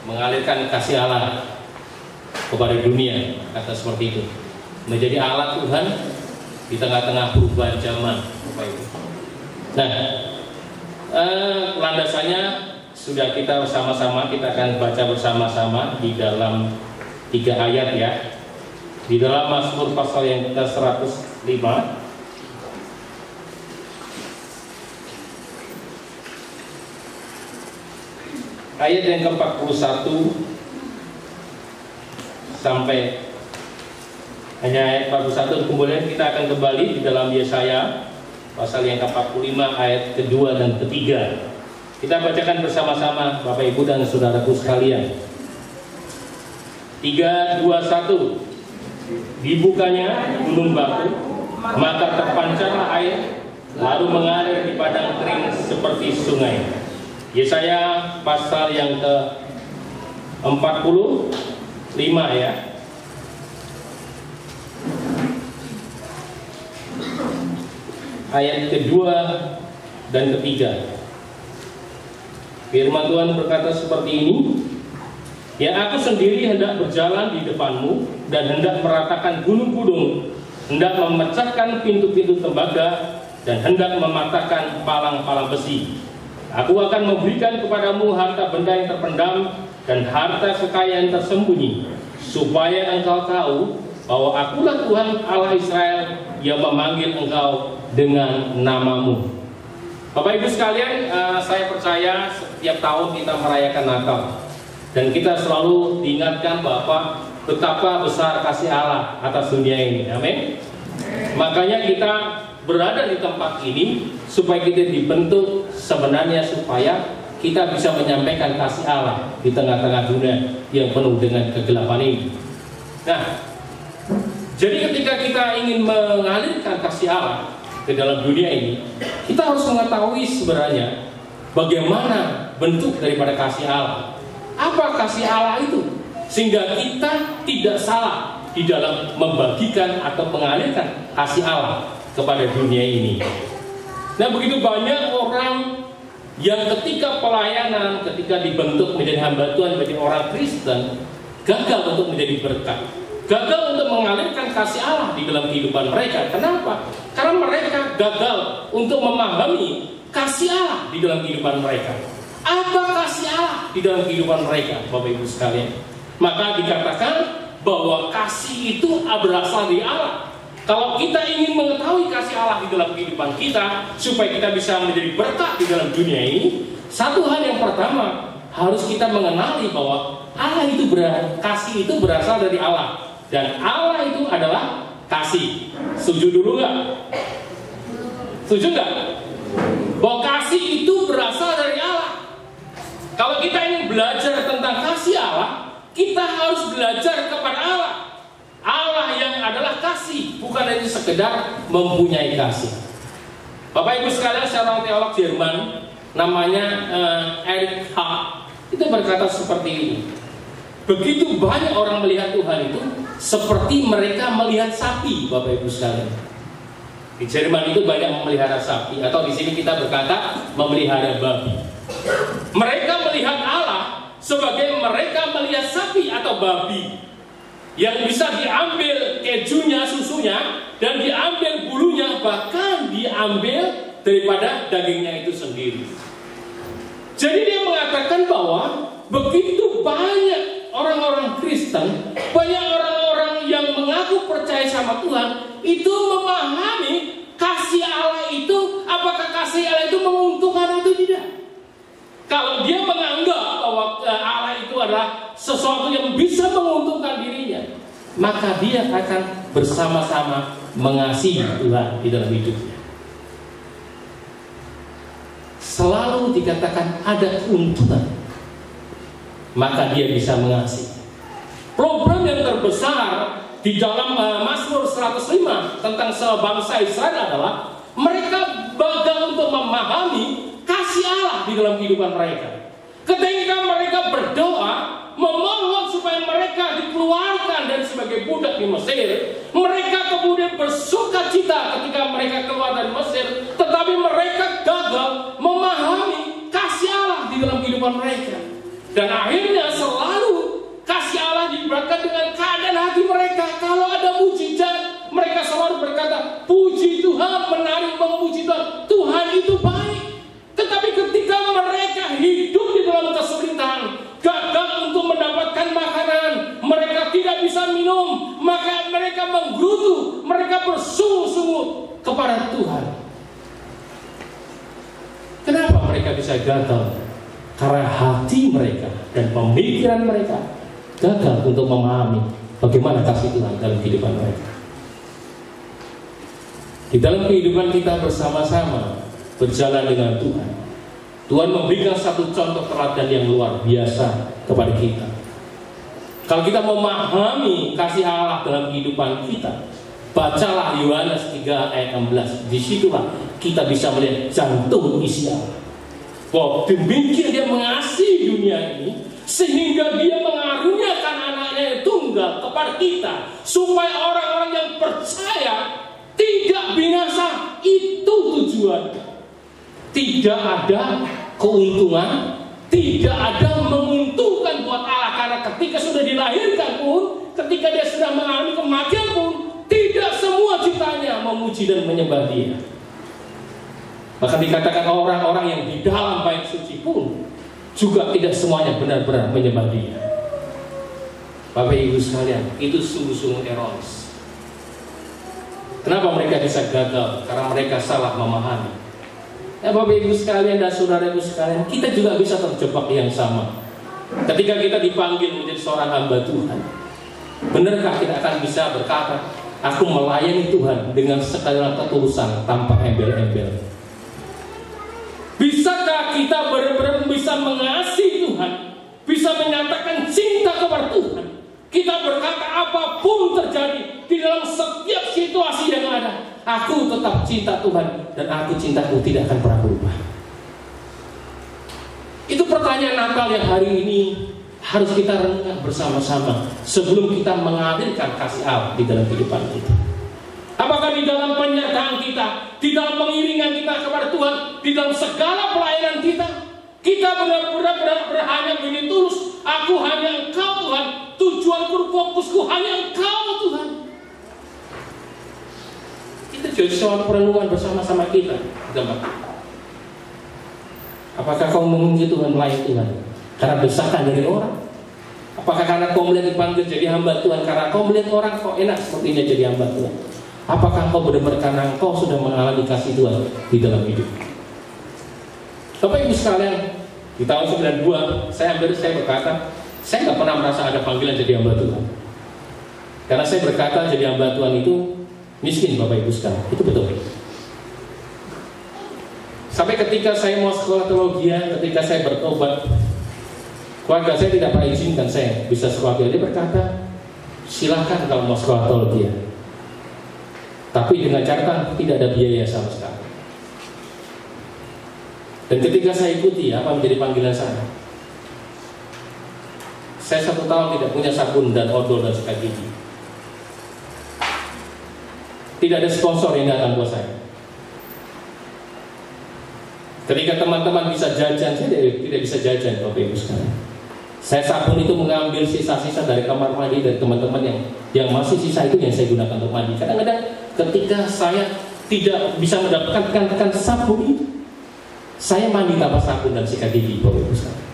mengalirkan kasih Allah kepada dunia, kata seperti itu. Menjadi alat Tuhan di tengah-tengah perubahan zaman, Bapak Ibu. Nah, landasannya sudah kita bersama-sama, kita akan baca bersama-sama di dalam 3 ayat ya. Di dalam Mazmur pasal yang ke-105 ayat yang ke-41 sampai hanya ayat 41, kemudian kita akan kembali di dalam Yesaya pasal yang ke-45 ayat kedua dan ketiga. Kita bacakan bersama-sama Bapak Ibu dan saudaraku sekalian. 3, 2, 1. Dibukanya gunung batu, maka terpancarlah air, lalu mengalir di padang kering seperti sungai. Yesaya pasal yang ke-45 ya. Ayat kedua dan ketiga. Firman Tuhan berkata seperti ini. Ya, aku sendiri hendak berjalan di depanmu dan hendak meratakan gunung-gunung, hendak memecahkan pintu-pintu tembaga dan hendak mematahkan palang-palang besi. Aku akan memberikan kepadamu harta benda yang terpendam dan harta kekayaan tersembunyi, supaya engkau tahu bahwa akulah Tuhan Allah Israel yang memanggil engkau dengan namamu. Bapak Ibu sekalian, saya percaya setiap tahun kita merayakan Natal, dan kita selalu diingatkan bahwa betapa besar kasih Allah atas dunia ini. Amin. Makanya kita berada di tempat ini supaya kita dibentuk sebenarnya supaya kita bisa menyampaikan kasih Allah di tengah-tengah dunia yang penuh dengan kegelapan ini. Nah, jadi ketika kita ingin mengalirkan kasih Allah ke dalam dunia ini, kita harus mengetahui sebenarnya bagaimana bentuk daripada kasih Allah. Apa kasih Allah itu? Sehingga kita tidak salah di dalam membagikan atau mengalirkan kasih Allah kepada dunia ini. Nah, begitu banyak orang yang ketika pelayanan, ketika dibentuk menjadi hamba Tuhan, menjadi orang Kristen, gagal untuk menjadi berkat, gagal untuk mengalirkan kasih Allah di dalam kehidupan mereka. Kenapa? Karena mereka gagal untuk memahami kasih Allah di dalam kehidupan mereka. Apa kasih Allah di dalam kehidupan mereka, Bapak Ibu sekalian? Maka dikatakan bahwa kasih itu berasal dari Allah. Kalau kita ingin mengetahui kasih Allah di dalam kehidupan kita, supaya kita bisa menjadi berkat di dalam dunia ini, satu hal yang pertama harus kita mengenali bahwa Allah itu kasih itu berasal dari Allah, dan Allah itu adalah kasih. Setuju dulu nggak? Setuju nggak? Bahwa kasih itu berasal dari Allah. Kalau kita ingin belajar tentang kasih Allah, kita harus belajar kepada Allah. Allah yang adalah kasih, bukan hanya sekedar mempunyai kasih. Bapak Ibu sekalian, seorang teolog Jerman namanya Erich Hart itu berkata seperti ini. Begitu banyak orang melihat Tuhan itu seperti mereka melihat sapi, Bapak Ibu sekalian. Di Jerman itu banyak memelihara sapi, atau di sini kita berkata memelihara babi. Mereka melihat Allah sebagai mereka melihat sapi atau babi yang bisa diambil kejunya, susunya, dan diambil bulunya, bahkan diambil daripada dagingnya itu sendiri. Jadi dia mengatakan bahwa begitu banyak orang-orang Kristen, banyak orang-orang yang mengaku percaya sama Tuhan, itu memahami kasih Allah itu, apakah kasih Allah itu menguntungkan atau tidak. Kalau dia menganggap bahwa Allah itu adalah sesuatu yang bisa menguntungkan dirinya, maka dia akan bersama-sama mengasihi Tuhan di dalam hidupnya. Selalu dikatakan ada keuntungan, maka dia bisa mengasihi. Problem yang terbesar di dalam Mazmur 105 tentang sebangsa Israel adalah mereka gagal untuk memahami kasih Allah di dalam kehidupan mereka. Ketika mereka berdoa memohon supaya mereka dikeluarkan dari sebagai budak di Mesir, mereka kemudian bersuka cita ketika mereka keluar dari Mesir, tetapi mereka gagal memahami kasih Allah di dalam kehidupan mereka. Dan akhirnya selalu kasih Allah diibaratkan dengan keadaan hati mereka. Kalau ada mujizat, mereka selalu berkata, puji Tuhan, menarik memuji Tuhan. Tuhan itu baik. Tetapi ketika mereka hidup di dalam kesulitan, gagal untuk mendapatkan makanan, mereka tidak bisa minum, maka mereka menggerutu, mereka bersungguh-sungguh kepada Tuhan. Kenapa mereka bisa gagal? Karena hati mereka dan pemikiran mereka gagal untuk memahami bagaimana kasih Tuhan dalam kehidupan mereka. Di dalam kehidupan kita bersama-sama berjalan dengan Tuhan, Tuhan memberikan satu contoh teladan yang luar biasa kepada kita. Kalau kita memahami kasih Allah dalam kehidupan kita, bacalah Yohanes 3 ayat 16. Disitulah kita bisa melihat jantung isi Allah. Bahwa demikian dia mengasihi dunia ini, sehingga dia mengaruniakan anaknya yang tunggal kepada kita, supaya orang-orang yang percaya tidak binasa. Itu tujuannya. Tidak ada keuntungan, tidak ada menguntungkan buat Allah. Karena ketika sudah dilahirkan pun, ketika dia sudah mengalami kematian pun, tidak semua ciptanya memuji dan menyembah dia. Bahkan dikatakan orang-orang yang di dalam bait suci pun juga tidak semuanya benar-benar menyembah dia. Bapak Ibu sekalian, itu sungguh-sungguh eronis. Kenapa mereka bisa gagal? Karena mereka salah memahami. Ya Bapak Ibu sekalian dan saudara-ibu sekalian, kita juga bisa terjebak yang sama. Ketika kita dipanggil menjadi seorang hamba Tuhan, benarkah kita akan bisa berkata, aku melayani Tuhan dengan segala ketulusan tanpa embel-embel? Bisakah kita benar-benar bisa mengasihi Tuhan, bisa menyatakan cinta kepada Tuhan? Kita berkata apapun terjadi di dalam setiap situasi yang ada, aku tetap cinta Tuhan dan aku cintaku tidak akan pernah berubah. Itu pertanyaan Natal yang hari ini harus kita renungkan bersama-sama sebelum kita mengalirkan kasih Allah di dalam kehidupan kita. Apakah di dalam penyertaan kita, di dalam pengiringan kita kepada Tuhan, di dalam segala pelayanan kita, kita benar-benar hanya begini tulus, aku hanya Engkau Tuhan, tujuanku, fokusku hanya Engkau Tuhan. Itu jadi soal perenungan bersama-sama kita. Apakah kau memuji Tuhan, melayani Tuhan karena desakan dari orang? Apakah karena kau melihat dipanggil jadi hamba Tuhan, karena kau melihat orang kok enak sepertinya jadi hamba Tuhan? Apakah kau benar-benar karena kau sudah mengalami kasih Tuhan di dalam hidup? Bapak Ibu sekalian, di tahun 92 saya berkata, saya nggak pernah merasa ada panggilan jadi hamba Tuhan. Karena saya berkata jadi hamba Tuhan itu miskin, Bapak Ibu sekalian. Itu betul. Sampai ketika saya mau sekolah teologi, ketika saya bertobat, keluarga saya tidak pernah izinkan saya bisa sekolah teologi. Dia berkata, silakan kalau mau sekolah teologi, tapi dengan catatan tidak ada biaya sama sekali. Dan ketika saya ikuti apa menjadi panggilan saya 1 tahun tidak punya sabun dan odol dan sikat gigi. Tidak ada sponsor yang datang buat saya. Ketika teman-teman bisa jajan, saya tidak bisa jajan, Bapak Ibu sekalian. Saya sabun itu mengambil sisa-sisa dari kamar mandi dari teman-teman yang masih sisa itu yang saya gunakan untuk mandi. Kadang-kadang ketika saya tidak bisa mendapatkan sabun itu, saya mandi tanpa sabun dan sikat gigi, Bapak Ibu sekalian.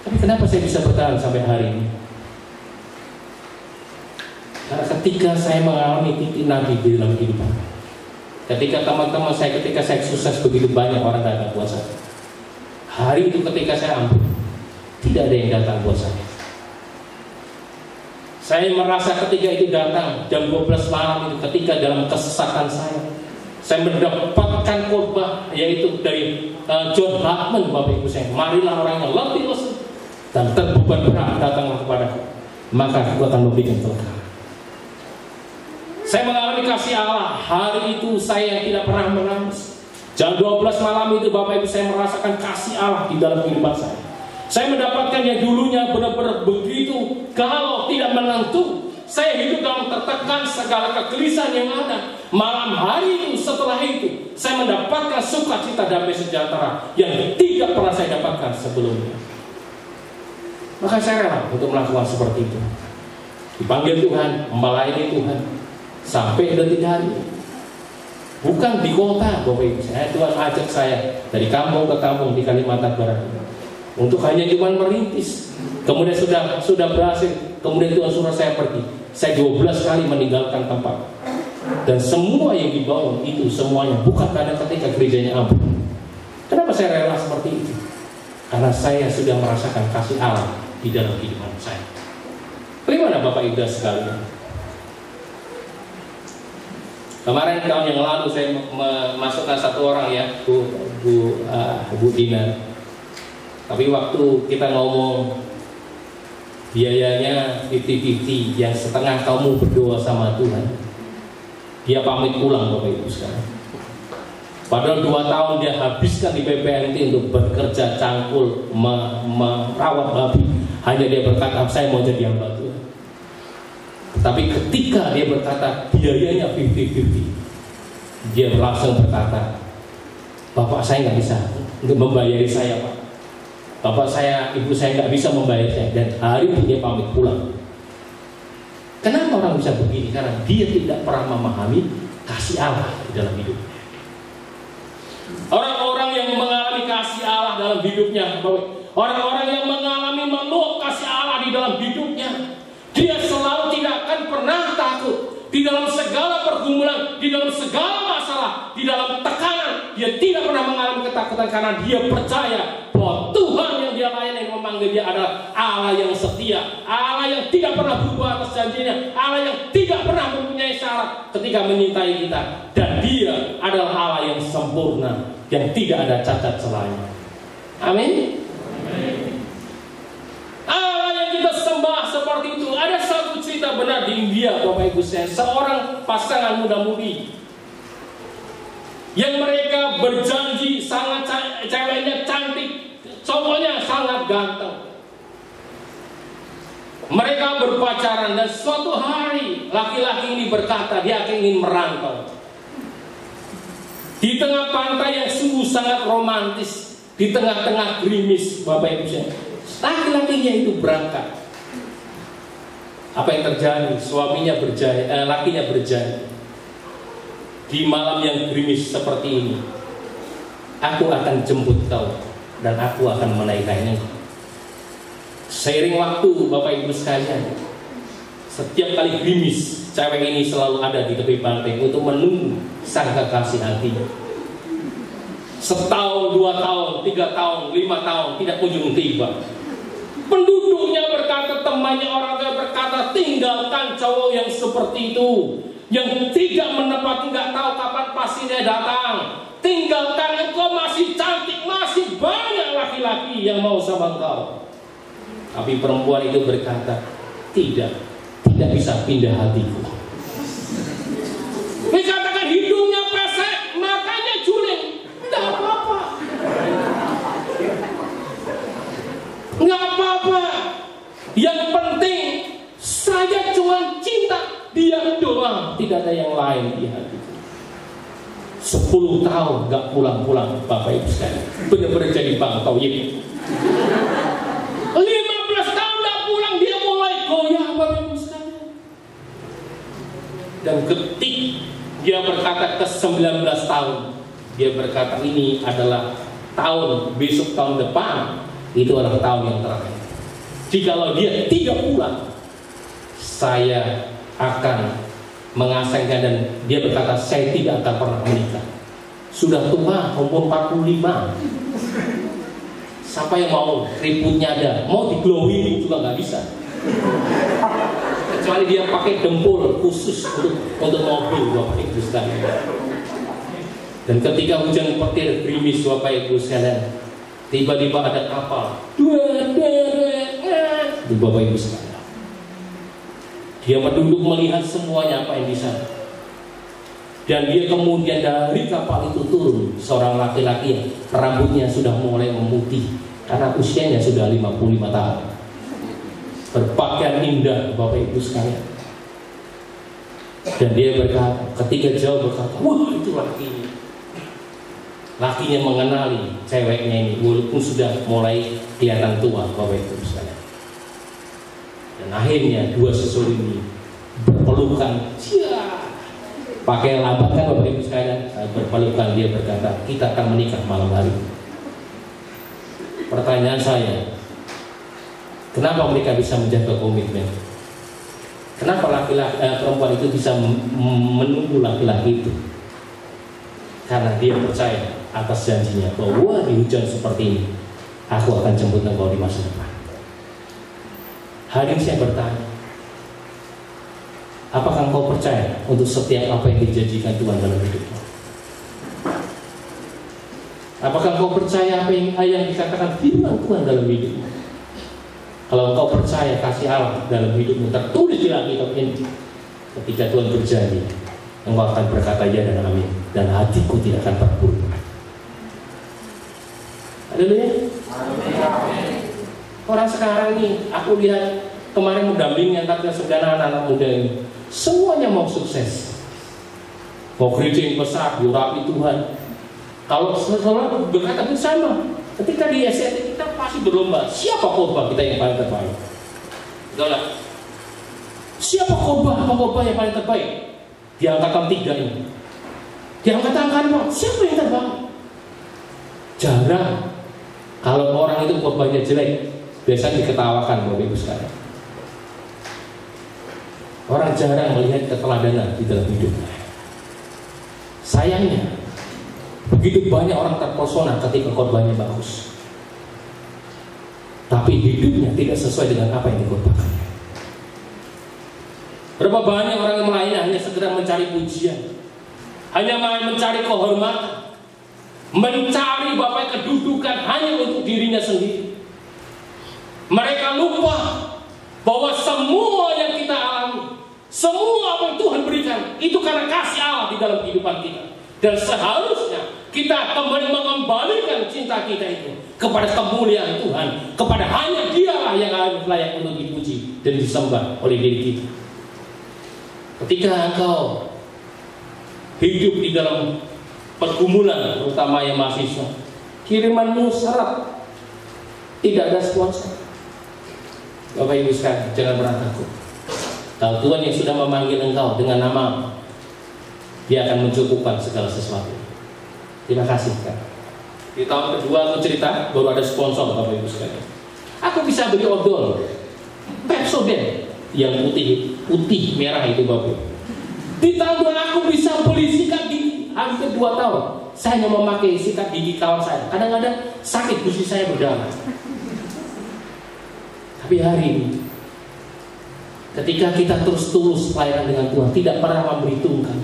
Tapi kenapa saya bisa bertahan sampai hari ini? Karena ketika saya mengalami titik nabi di dalam kehidupan, ketika teman-teman saya, ketika saya sukses begitu banyak orang datang buat saya. Hari itu ketika saya ampun, tidak ada yang datang buat saya. Saya merasa ketika itu datang jam 12 malam itu, ketika dalam kesesatan saya mendapatkan khotbah yaitu dari John Hartman, Bapak Ibu saya. Marilah orang yang lebih lesu dan terbeban berat datanglah kepadaku, maka aku akan memberikan berkat. Saya mengalami kasih Allah. Hari itu saya tidak pernah menangis. Jam 12 malam itu Bapak Ibu saya merasakan kasih Allah di dalam kehidupan saya. Saya mendapatkan yang dulunya benar-benar begitu galau, tidak menentu. Saya hidup dalam tertekan segala kegelisahan yang ada. Malam hari itu, setelah itu, saya mendapatkan sukacita damai sejahtera yang tidak pernah saya dapatkan sebelumnya. Maka saya rela untuk melakukan seperti itu. Dipanggil Tuhan, melayani Tuhan sampai detik hari. Bukan di kota, Bapak Ibu. Tuhan ajak saya dari kampung ke kampung di Kalimantan Barat untuk hanya cuma merintis. Kemudian sudah berhasil. Kemudian Tuhan suruh saya pergi. Saya 12 kali meninggalkan tempat. Dan semua yang dibangun itu semuanya bukan karena ketika gerejanya ambruk. Kenapa saya rela seperti itu? Karena saya sudah merasakan kasih Allah di dalam kehidupan saya. Bagaimana Bapak Ibu sekalian? Kemarin tahun yang lalu saya masukkan satu orang ya, Bu Dina. Tapi waktu kita ngomong biayanya 50-50, yang setengah kamu berdoa sama Tuhan, dia pamit pulang Bapak Ibu sekarang. Padahal 2 tahun dia habiskan di PPNT untuk bekerja cangkul, merawat babi. Hanya dia berkata, saya mau jadi hamba Tuhan. Tapi ketika dia berkata biayanya 50-50, dia langsung berkata, Bapak saya nggak bisa untuk membayari saya Pak. Bapak saya, ibu saya nggak bisa membayar saya. Dan hari ini dia pamit pulang. Kenapa orang bisa begini? Karena dia tidak pernah memahami kasih Allah di dalam hidupnya. Orang-orang yang mengalami kasih Allah dalam hidupnya, orang-orang yang mengalami meluap kasih Allah di dalam hidupnya, dia selalu tidak akan pernah takut di dalam segala pergumulan, di dalam segala masalah, di dalam tekanan. Dia tidak pernah mengalami ketakutan karena dia percaya bahwa Tuhan yang dia layani, yang memanggil dia adalah Allah yang setia, Allah yang tidak pernah berubah atas janjinya, Allah yang tidak pernah mempunyai syarat ketika menyintai kita. Dan dia adalah Allah yang sempurna, yang tidak ada cacat celanya. Amin. Allah yang kita sembah seperti itu. Ada satu cerita benar di India, Bapak Ibu saya, seorang pasangan muda-mudi yang mereka berjanji, sangat ceweknya cantik, cowoknya sangat ganteng. Mereka berpacaran dan suatu hari laki-laki ini berkata dia ingin merantau. Di tengah pantai yang sungguh sangat romantis, di tengah-tengah gerimis, Bapak Ibu saya, laki-lakinya itu berangkat. Apa yang terjadi? Suaminya lakinya berjanji, di malam yang gerimis seperti ini, aku akan jemput kau dan aku akan menaikkan engkau. Seiring waktu, Bapak Ibu sekalian, setiap kali gerimis, cewek ini selalu ada di tepi pantai untuk menunggu sang kekasih hatinya. Setahun, 2 tahun, 3 tahun, 5 tahun tidak kunjung tiba. Penduduknya berkata, temannya orang tua berkata, tinggalkan cowok yang seperti itu, yang tidak menepati, nggak tahu kapan pastinya datang. Tinggalkan, engkau masih cantik, masih banyak laki-laki yang mau sama engkau. Tapi perempuan itu berkata, tidak bisa pindah hatiku. Dikatakan hidungnya pesek, matanya juling, nggak apa-apa. Nggak apa-apa. Yang penting saya cuma cinta dia doang, tidak ada yang lain di hati. 10 tahun nggak pulang-pulang, Bapak Ibu sekalian, benar-benar jadi Bang Toyib. 15 tahun nggak pulang, dia mulai goyah, Bapak Ibu sekalian. Dan ketik dia berkata ke 19 tahun, dia berkata ini adalah tahun, besok tahun depan itu adalah tahun yang terakhir. Jikalau dia tidak pulang, saya akan mengasingkan. Dan dia berkata, saya tidak akan pernah menikah. Sudah tua, umur 45. Siapa yang mau ributnya ada, mau diglowing juga nggak bisa. Kecuali dia pakai dempul khusus untuk mobil, Bapak Ibu sekalian. Dan ketika hujan petir gerimis, Bapak Ibu sekalian, tiba-tiba ada kapal, itu Bapak Ibu sekalian. Dia menduduk melihat semuanya apa yang di sana. Dan dia kemudian dari kapal itu turun seorang laki-laki yang rambutnya sudah mulai memutih karena usianya sudah 55 tahun. Berpakaian indah, Bapak Ibu sekalian. Dan dia berkata, ketika jauh berkata, wah itu lakinya. lakinya mengenali ceweknya ini walaupun sudah mulai kelihatan tua, Bapak Ibu sekalian. Dan akhirnya dua sesuatu ini berpelukan, pakai lambat kan Bapak Ibu sekalian, berpelukan. Dia berkata, kita akan menikah malam hari. Pertanyaan saya, kenapa mereka bisa menjaga komitmen? Kenapa perempuan itu bisa menunggu laki-laki itu? Karena dia percaya atas janjinya bahwa di hujan seperti ini aku akan jemput engkau di masa depan. Hari ini saya bertanya, apakah engkau percaya untuk setiap apa yang dijanjikan Tuhan dalam hidupmu? Apakah engkau percaya apa yang dikatakan firman Tuhan dalam hidupmu? Kalau engkau percaya kasih Allah dalam hidupmu tertulis di Alkitab ini, ketika Tuhan berjanji, engkau akan berkata ya dan amin, dan hatiku tidak akan terpuruk. Haleluya. Orang sekarang nih, aku lihat kemarin mendampingi angkatnya 9 anak-anak muda ini, semuanya mau sukses, mau gereja yang besar, diurapi Tuhan. Kalau seorang berkata bersama, ketika di SNT kita pasti berlomba, siapa khotbah kita yang paling terbaik? Betul lah. Siapa khotbah yang paling terbaik? Di angkatan 3 ini, di angkatan 4, siapa yang terbaik? Jarang. Kalau orang itu khotbahnya jelek, biasanya diketawakan Bapak Ibu sekalian. Orang jarang melihat keteladanan di dalam hidupnya. Sayangnya, begitu banyak orang terpesona ketika khotbahnya bagus, tapi hidupnya tidak sesuai dengan apa yang dikhotbahkannya. Berapa banyak orang yang melayani hanya segera mencari pujian, hanya mencari kehormatan, mencari Bapak kedudukan hanya untuk dirinya sendiri. Mereka lupa bahwa semua yang kita alami, semua apa yang Tuhan berikan, itu karena kasih Allah di dalam kehidupan kita. Dan seharusnya kita kembali mengembalikan cinta kita itu kepada kemuliaan Tuhan, kepada hanya Dialah yang layak untuk dipuji dan disembah oleh diri kita. Ketika engkau hidup di dalam pergumulan, terutama yang mahasiswa, kirimanmu syarat, tidak ada sponsor. Bapak Ibu sekalian, jangan pernah takut. Kalau Tuhan yang sudah memanggil engkau dengan nama, Dia akan mencukupkan segala sesuatu. Terima kasih kan. Di tahun kedua aku cerita, baru ada sponsor Bapak Ibu sekalian. Aku bisa beli odol Pepsodent yang putih merah itu Bapak. Di tahun kedua aku bisa beli sikat gigi. Hampir 2 tahun saya hanya memakai sikat gigi kawan saya. Kadang-kadang sakit gusi saya berdarah. Tapi hari ini, ketika kita terus tulus pelayanan dengan Tuhan, tidak pernah memperhitungkan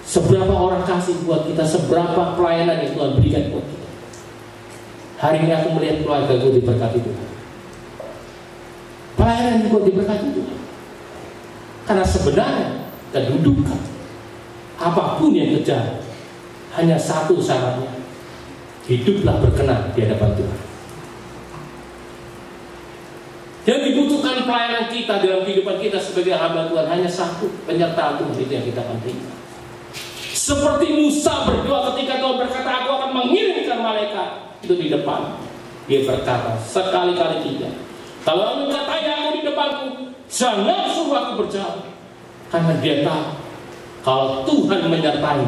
seberapa orang kasih buat kita, seberapa pelayanan yang Tuhan berikan buat kita. Hari ini aku melihat keluarga gue diberkati Tuhan, pelayanan juga diberkati Tuhan. Karena sebenarnya kedudukan apapun yang kejar, hanya satu syaratnya, hiduplah berkenan di hadapan Tuhan. Yang dibutuhkan pelayanan kita dalam kehidupan kita sebagai hamba Tuhan hanya satu, penyertaan Tuhan, itu yang kita penting. Seperti Musa berdoa ketika Tuhan berkata, aku akan mengirimkan malaikat itu di depan. Dia berkata, sekali-kali tidak. Kalau engkau katanya aku di depanku, jangan suruh aku berjalan. Karena dia tahu, kalau Tuhan menyertai,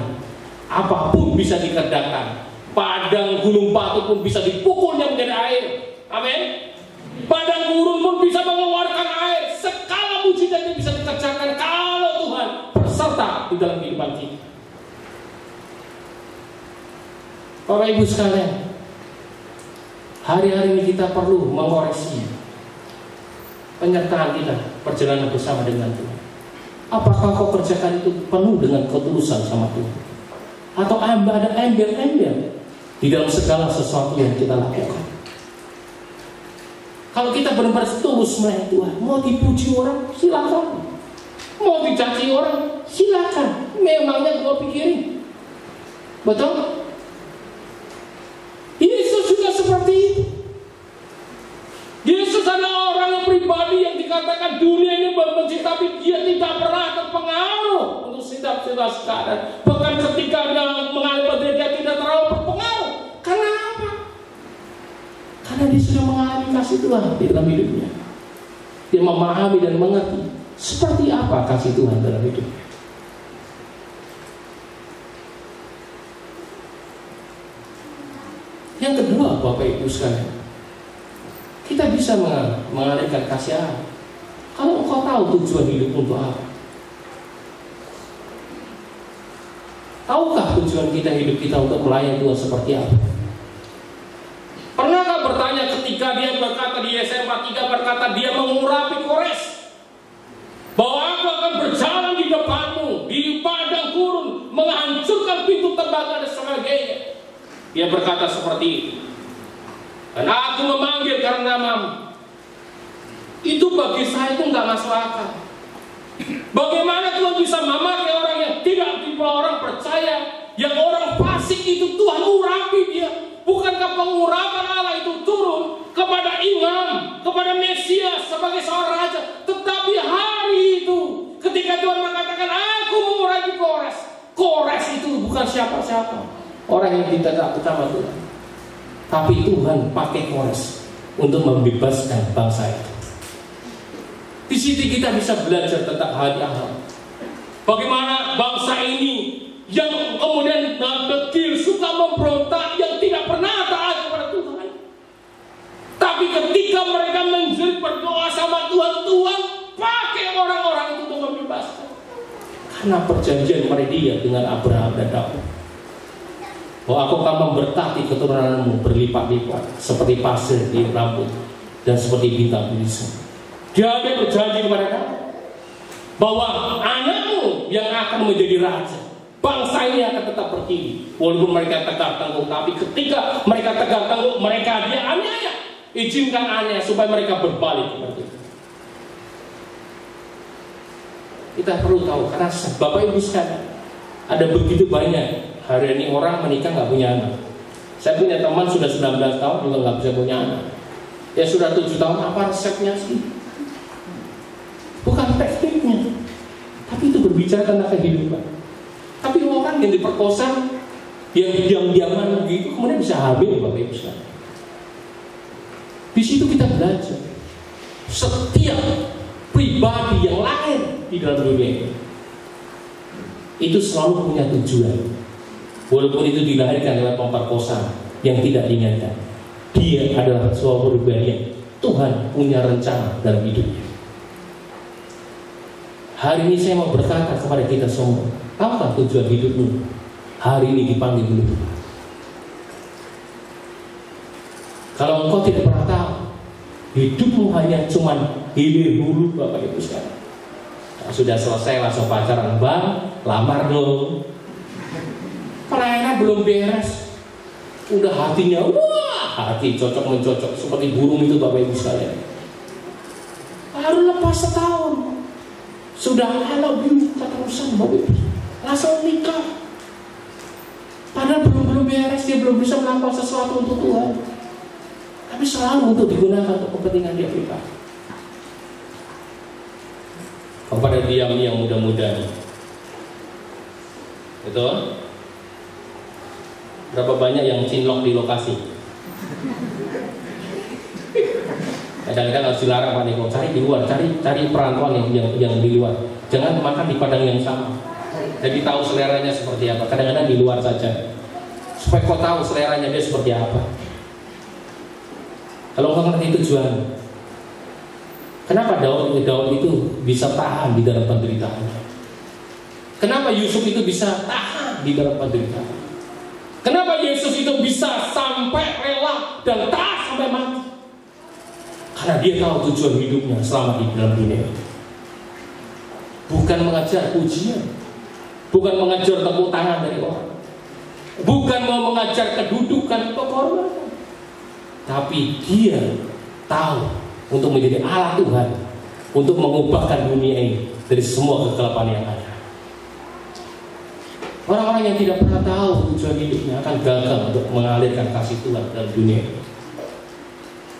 apapun bisa dikerjakan. Padang gunung batu pun bisa dipukulnya menjadi air. Amin. Padang gurun pun bisa mengeluarkan air. Segala mujizatnya bisa dikerjakan kalau Tuhan berserta di dalam kehidupan kita. Bapak Ibu sekalian, hari-hari ini kita perlu mengoreksi penyertaan kita, perjalanan bersama dengan Tuhan. Apakah kau kerjakan itu penuh dengan ketulusan sama Tuhan? Atau ada embel-embel di dalam segala sesuatu yang kita lakukan? Kalau kita benar-benar tulus melayani Tuhan, mau dipuji orang, silakan. Mau dicaci orang, silakan. Memangnya gua pikirin. Betul? Yesus juga seperti itu. Yesus adalah orang yang pribadi yang dikatakan dunia ini membenci, tapi dia tidak pernah terpengaruh untuk situasi sekarang. Bahkan ketika dia mengalami penderitaan, dia tidak dia sudah mengalami kasih Tuhan di dalam hidupnya. Dia memahami dan mengerti seperti apa kasih Tuhan dalam hidupnya. Yang kedua, Bapak Ibu sekalian, kita bisa mengalirkan kasih Allah kalau engkau tahu tujuan hidup untuk apa. Tahukah tujuan kita hidup kita untuk melayani Tuhan seperti apa? Pernahkah bertanya ketika dia berkata di Yesaya 43 berkata dia mengurapi Kores bahwa aku akan berjalan di depanmu di padang gurun menghancurkan pintu tembaga dan sebagainya. Dia berkata seperti itu. Dan aku memanggil karena namamu. Itu bagi saya itu nggak masuk akal. Bagaimana Tuhan bisa memakai orang yang tidak tipe orang percaya, yang orang fasik itu Tuhan urapi dia? Bukankah pengurapan Allah itu turun kepada imam, kepada Mesias sebagai seorang raja? Tetapi hari itu ketika Tuhan mengatakan aku mengurapi Kores, Kores itu bukan siapa-siapa, orang yang tidak takut sama Tuhan. Tapi Tuhan pakai Kores untuk membebaskan bangsa itu. Di situ kita bisa belajar tentang hati Allah. Bagaimana bangsa ini yang kemudian dekil, suka memberontak, yang tidak pernah taat kepada Tuhan. Tapi ketika mereka menjerit berdoa sama Tuhan, Tuhan pakai orang-orang itu untuk membebaskan. Karena perjanjian mereka dengan Abraham dan Daud, bahwa aku akan memberkati keturunanmu berlipat-lipat seperti pasir di rambut dan seperti bintang di sana. Dia ada berjanji kepada kamu bahwa anakmu yang akan menjadi raja. Bangsa ini akan tetap berdiri walaupun mereka tegar tengkuk. Tapi ketika mereka tegar tengkuk, mereka dia aniaya. Izinkan aniaya supaya mereka berbalik kepada kita. Kita perlu tahu karena Bapak Ibu sekalian, ada begitu banyak hari ini orang menikah nggak punya anak. Saya punya teman sudah 19 tahun juga nggak bisa punya anak. Ya sudah 7 tahun, apa resepnya sih? Bukan tekniknya, tapi itu berbicara tentang kehidupan. Tapi orang yang diperkosa, yang diam-diaman begitu, kemudian bisa hamil, Bapak Ibu sekalian. Di situ kita belajar. Setiap pribadi yang lahir di dalam dunia itu selalu punya tujuan. Walaupun itu dilahirkan oleh pemerkosaan yang tidak diinginkan, dia adalah suatu pribadi yang Tuhan punya rencana dalam hidupnya. Hari ini saya mau berkata kepada kita semua, tahukah tujuan hidupmu? Hari ini dipanggil dulu. Kalau engkau tidak pernah tahu, hidupmu hanya cuman hilir dulu, Bapak Ibu sekalian. Nah, sudah selesai langsung pacaran, Bang, lamar dong. Pelayanan belum beres, udah hatinya, wah, hati cocok mencocok seperti burung itu, Bapak Ibu sekalian. Baru lepas setahun. Sudah halau bingung keterusan, Bapak Ibu, langsung nikah. Padahal belum beres, dia belum bisa melakukan sesuatu untuk Tuhan, tapi selalu untuk digunakan untuk kepentingan dia pribadi. Kepada diam yang muda-muda, betul? Berapa banyak yang cinlok di lokasi? Kadang-kadang harus dilarang Pak Niko, cari di luar, cari perantauan yang di luar. Jangan makan di padang yang sama. Jadi tahu seleranya seperti apa. Kadang-kadang di luar saja, supaya kau tahu seleranya dia seperti apa. Kalau kau ngerti tujuan, kenapa Daud itu bisa tahan di dalam penderitaan? Kenapa Yusuf itu bisa tahan di dalam penderitaan? Kenapa Yesus itu bisa sampai rela dan tahan sampai mati? Karena dia tahu tujuan hidupnya selama di dalam dunia. Bukan mengajar pujian, bukan mengajar tepuk tangan dari orang, bukan mau mengajar kedudukan atau kehormatan, tapi dia tahu untuk menjadi alat Tuhan untuk mengubahkan dunia ini dari semua kegelapan yang ada. Orang-orang yang tidak pernah tahu tujuan hidupnya akan gagal untuk mengalirkan kasih Tuhan dalam dunia ini.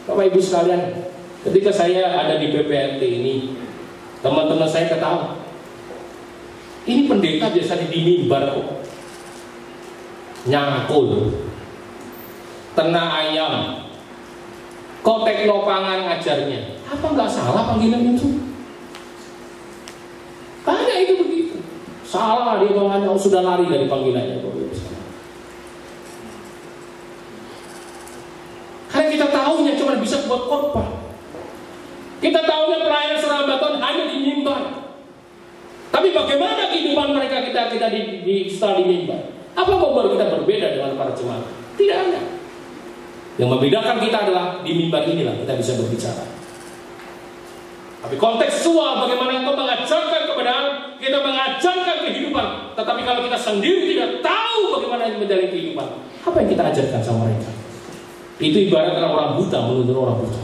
Bapak Ibu sekalian, ketika saya ada di PPNT ini, teman-teman saya ketahui, ini pendeta biasa di mimbar kok, nyangkul, ternak ayam, kok teknopangan ngajarnya. Apa nggak salah panggilan itu? Banyak itu begitu. Salah dia menganggap sudah lari dari panggilannya. Karena kita tahunya cuma bisa buat khotbah. Kita tahunya pelayanan Serambatan hanya di mimbar. Tapi bagaimana kehidupan mereka kita setelah di mimbar? Apa membuat kita berbeda dengan para jemaat? Tidak ada. Yang membedakan kita adalah di mimbar inilah kita bisa berbicara. Tapi kontekstual bagaimana engkau mengajarkan kebenaran, kita mengajarkan kehidupan. Tetapi kalau kita sendiri tidak tahu bagaimana menjalani kehidupan, apa yang kita ajarkan sama mereka? Itu ibaratnya orang buta menuntun orang buta.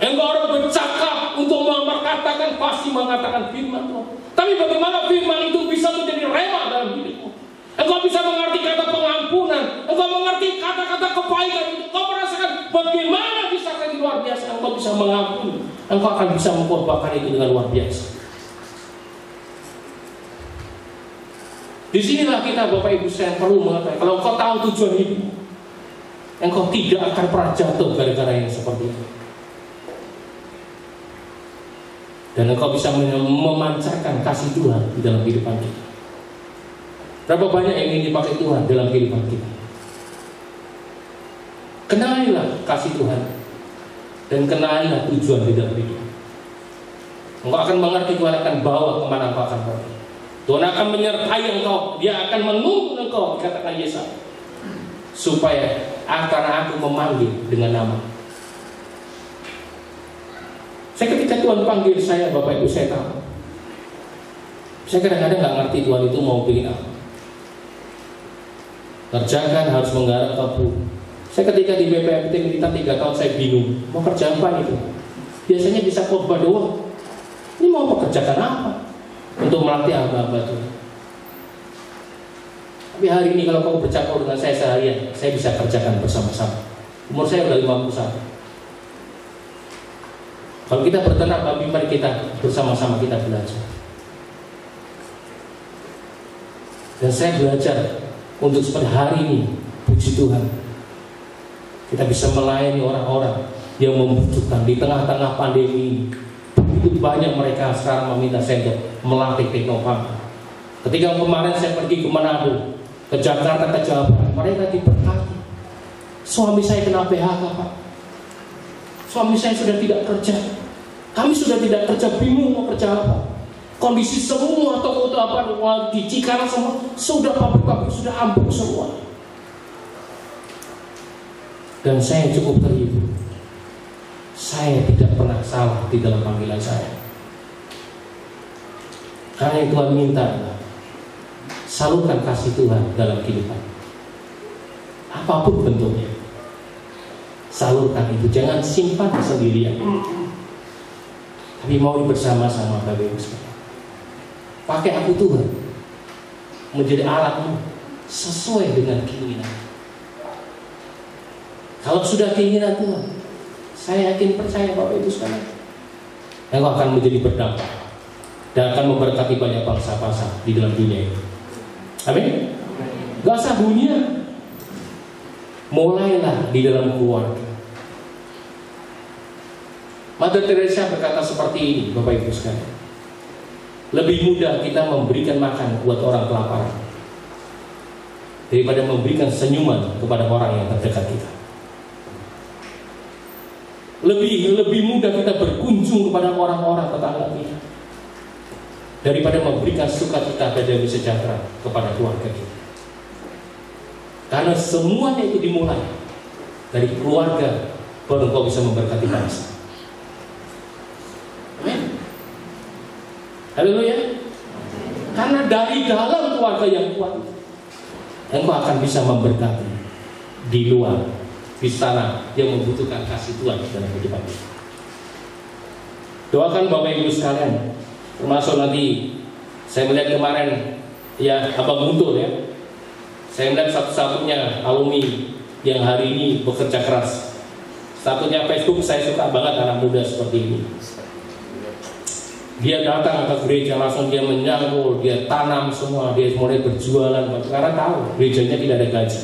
Engkau orang bercakap untuk memperkatakan, pasti mengatakan firman Tuhan. Tapi bagaimana firman itu bisa menjadi rema dalam hidupmu? Engkau bisa mengerti kata pengampunan, engkau mengerti kata-kata kebaikan, engkau merasakan bagaimana bisakah itu luar biasa. Engkau bisa mengampuni, engkau akan bisa mengkorbankan itu dengan luar biasa. Disinilah kita Bapak Ibu saya perlu mengatakan, kalau engkau tahu tujuan hidup, engkau tidak akan pernah jatuh gara-gara yang seperti itu. Dan engkau bisa memancarkan kasih Tuhan di dalam kehidupan kita. Berapa banyak yang ingin dipakai Tuhan dalam kehidupan kita? Kenalilah kasih Tuhan dan kenalilah tujuan di dalam hidup. Engkau akan mengerti Tuhan akan bawa kemana engkau akan pergi. Tuhan akan menyertai engkau. Dia akan menuntun engkau, dikatakan Yesaya, supaya karena aku memanggil dengan nama. Saya ketika Tuhan panggil saya, Bapak Ibu saya tahu. Saya kadang-kadang nggak ngerti Tuhan itu mau bikin apa. Kerjakan harus menggarap kebun. Saya ketika di BPMT Militan 3 tahun saya bingung mau kerja apa itu. Biasanya bisa khotbah doang. Ini mau pekerjakan apa? Untuk melatih hamba-hamba Tuhan. Tapi hari ini kalau kamu bercakap dengan saya seharian, saya bisa kerjakan bersama-sama. Umur saya udah 51. Kalau kita bertenang, mari kita bersama-sama kita belajar. Dan saya belajar untuk seperti hari ini, puji Tuhan, kita bisa melayani orang-orang yang membutuhkan di tengah-tengah pandemi ini. Begitu banyak mereka sekarang meminta saya untuk melatih teknopangan. Ketika kemarin saya pergi ke Manado, ke Jakarta, ke Jawa Barat, mereka diberkati. Suami saya kena PHK, Pak. Suami saya sudah tidak kerja. Kami sudah tidak kerja, bingung mau kerja apa. Kondisi semua toko apa di Cikarang semua sudah pabrik-pabrik sudah ambruk semua. Dan saya cukup terhibur. Saya tidak pernah salah di dalam panggilan saya. Karena yang Tuhan minta adalah salurkan kasih Tuhan dalam kehidupan. Apapun bentuknya, salurkan itu. Jangan simpan sendirian. Tapi mau bersama-sama Bapak Ibu sekalian. Pakai aku Tuhan menjadi alatmu sesuai dengan keinginan. Kalau sudah keinginan Tuhan, saya yakin percaya Bapak Ibu sekalian, engkau akan menjadi berdampak dan akan memberkati banyak bangsa-bangsa di dalam dunia ini. Amin. Gak usah dunia, mulailah di dalam keluarga. Mother Teresa berkata seperti ini, Bapak Ibu sekalian. Lebih mudah kita memberikan makan buat orang kelaparan daripada memberikan senyuman kepada orang yang terdekat kita. Lebih mudah kita berkunjung kepada orang-orang tetangga kita daripada memberikan sukacita dan damai sejahtera kepada keluarga kita. Karena semuanya itu dimulai dari keluarga, baru kau bisa memberkati bangsa. Amin. Haleluya. Karena dari dalam keluarga yang kuat, engkau akan bisa memberkati di luar, di sana yang membutuhkan kasih Tuhan dalam kehidupan kita. Doakan Bapak Ibu sekalian, termasuk nanti saya melihat kemarin ya Abang Guntur ya. Saya melihat satu-satunya alumni yang hari ini bekerja keras. Satunya Facebook, saya suka banget anak muda seperti ini. Dia datang ke gereja, langsung dia menyangkul, dia tanam semua, dia mulai berjualan. Karena tahu gerejanya tidak ada gaji.